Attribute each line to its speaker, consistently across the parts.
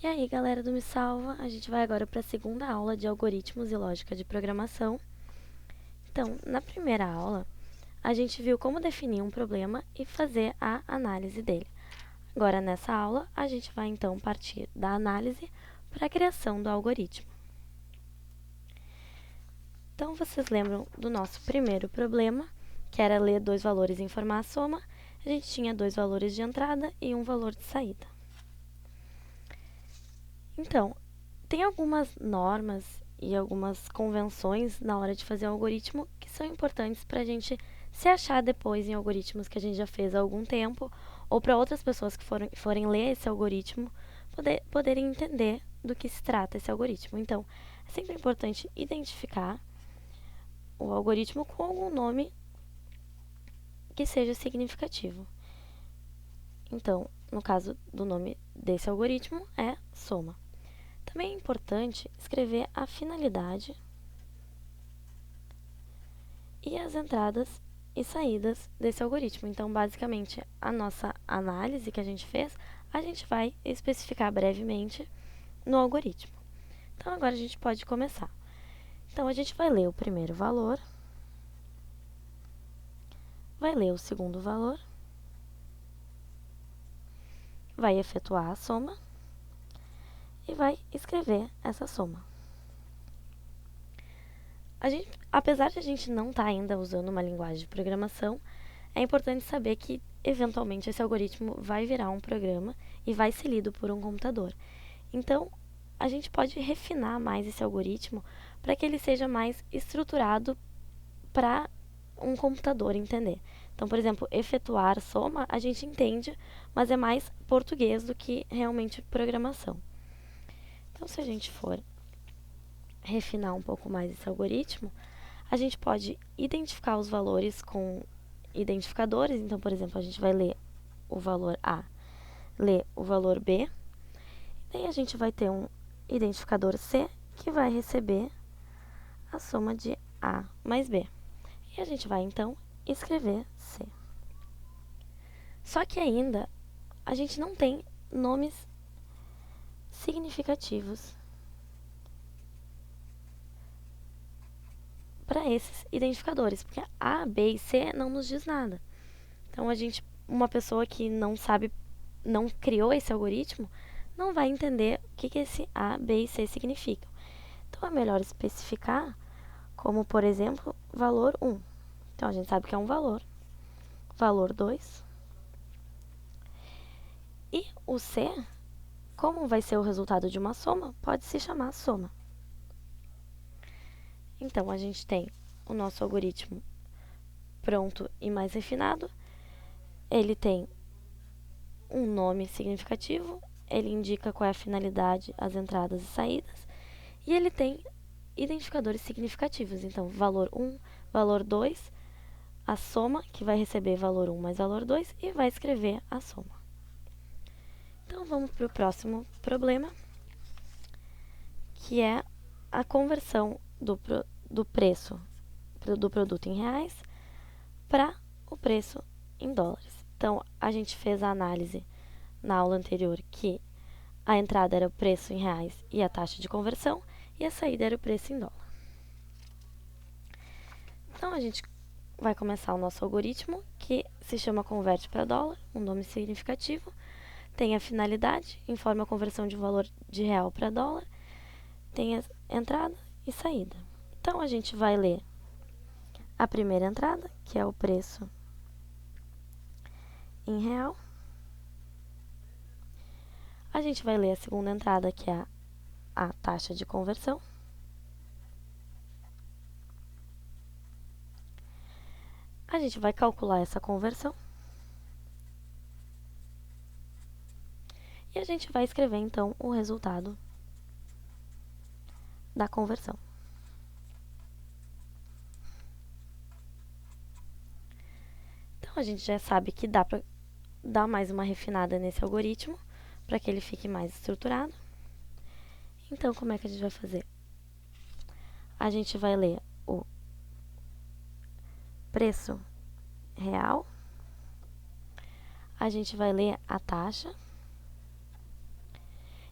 Speaker 1: aí, galera do Me Salva, a gente vai agora para a segunda aula de algoritmos e lógica de programação. Então, na primeira aula, a gente viu como definir um problema e fazer a análise dele. Agora, nessa aula, a gente vai então partir da análise para a criação do algoritmo. Então, vocês lembram do nosso primeiro problema, que era ler dois valores e informar a soma. A gente tinha dois valores de entrada e um valor de saída. Então, tem algumas normas e algumas convenções na hora de fazer o algoritmo que são importantes para a gente se achar depois em algoritmos que a gente já fez há algum tempo, ou para outras pessoas que forem ler esse algoritmo poderem entender do que se trata esse algoritmo. Então, é sempre importante identificar o algoritmo com algum nome que seja significativo. Então, no caso do nome desse algoritmo, é soma. Também é importante escrever a finalidade e as entradas e saídas desse algoritmo. Então, basicamente, a nossa análise que a gente fez, a gente vai especificar brevemente no algoritmo. Então, agora a gente pode começar. Então, a gente vai ler o primeiro valor, vai ler o segundo valor, vai efetuar a soma e vai escrever essa soma. Apesar de a gente não estar ainda usando uma linguagem de programação, é importante saber que, eventualmente, esse algoritmo vai virar um programa e vai ser lido por um computador. Então, a gente pode refinar mais esse algoritmo para que ele seja mais estruturado para um computador entender. Então, por exemplo, efetuar soma a gente entende, mas é mais português do que realmente programação. Então, se a gente for refinar um pouco mais esse algoritmo, a gente pode identificar os valores com identificadores. Então, por exemplo, a gente vai ler o valor A, ler o valor B, e daí a gente vai ter um identificador C que vai receber a soma de A mais B. E a gente vai, então, escrever C. Só que ainda a gente não tem nomes significativos para esses identificadores, porque A, B e C não nos diz nada. Então, uma pessoa que não sabe, não criou esse algoritmo, não vai entender o que esse A, B e C significam. Então, é melhor especificar como, por exemplo, valor 1. Então, a gente sabe que é um valor. Valor 2. E o C, como vai ser o resultado de uma soma, pode se chamar soma. Então, a gente tem o nosso algoritmo pronto e mais refinado. Ele tem um nome significativo, ele indica qual é a finalidade, as entradas e saídas, e ele tem identificadores significativos. Então, valor 1, valor 2, a soma, que vai receber valor 1 mais valor 2, e vai escrever a soma. Então, vamos para o próximo problema, que é a conversão do preço do produto em reais para o preço em dólares. Então, a gente fez a análise na aula anterior que a entrada era o preço em reais e a taxa de conversão, e a saída era o preço em dólar. Então, a gente vai começar o nosso algoritmo, que se chama converte para dólar, um nome significativo. Tem a finalidade, informa a conversão de valor de real para dólar. Tem a entrada e saída. Então, a gente vai ler a primeira entrada, que é o preço em real. A gente vai ler a segunda entrada, que é a taxa de conversão. A gente vai calcular essa conversão. E a gente vai escrever, então, o resultado da conversão. Então, a gente já sabe que dá para dar mais uma refinada nesse algoritmo, para que ele fique mais estruturado. Então, como é que a gente vai fazer? A gente vai ler o preço real, a gente vai ler a taxa,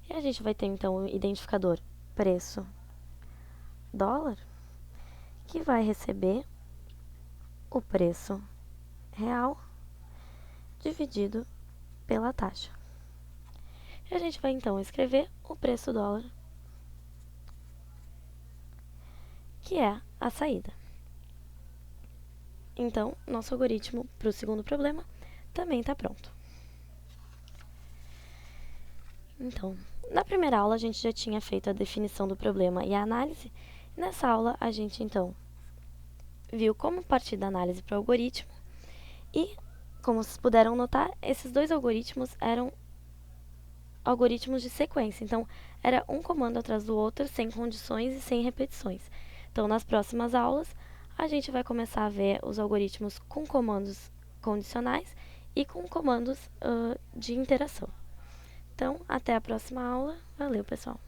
Speaker 1: E a gente vai ter então o identificador preço dólar, que vai receber o preço real dividido pela taxa. E a gente vai então escrever o preço dólar, que é a saída. Então, nosso algoritmo para o segundo problema também está pronto. Então, na primeira aula a gente já tinha feito a definição do problema e a análise. Nessa aula a gente então viu como partir da análise para o algoritmo e, como vocês puderam notar, esses dois algoritmos eram algoritmos de sequência. Então, era um comando atrás do outro, sem condições e sem repetições. Então, nas próximas aulas, a gente vai começar a ver os algoritmos com comandos condicionais e com comandos de interação. Então, até a próxima aula. Valeu, pessoal!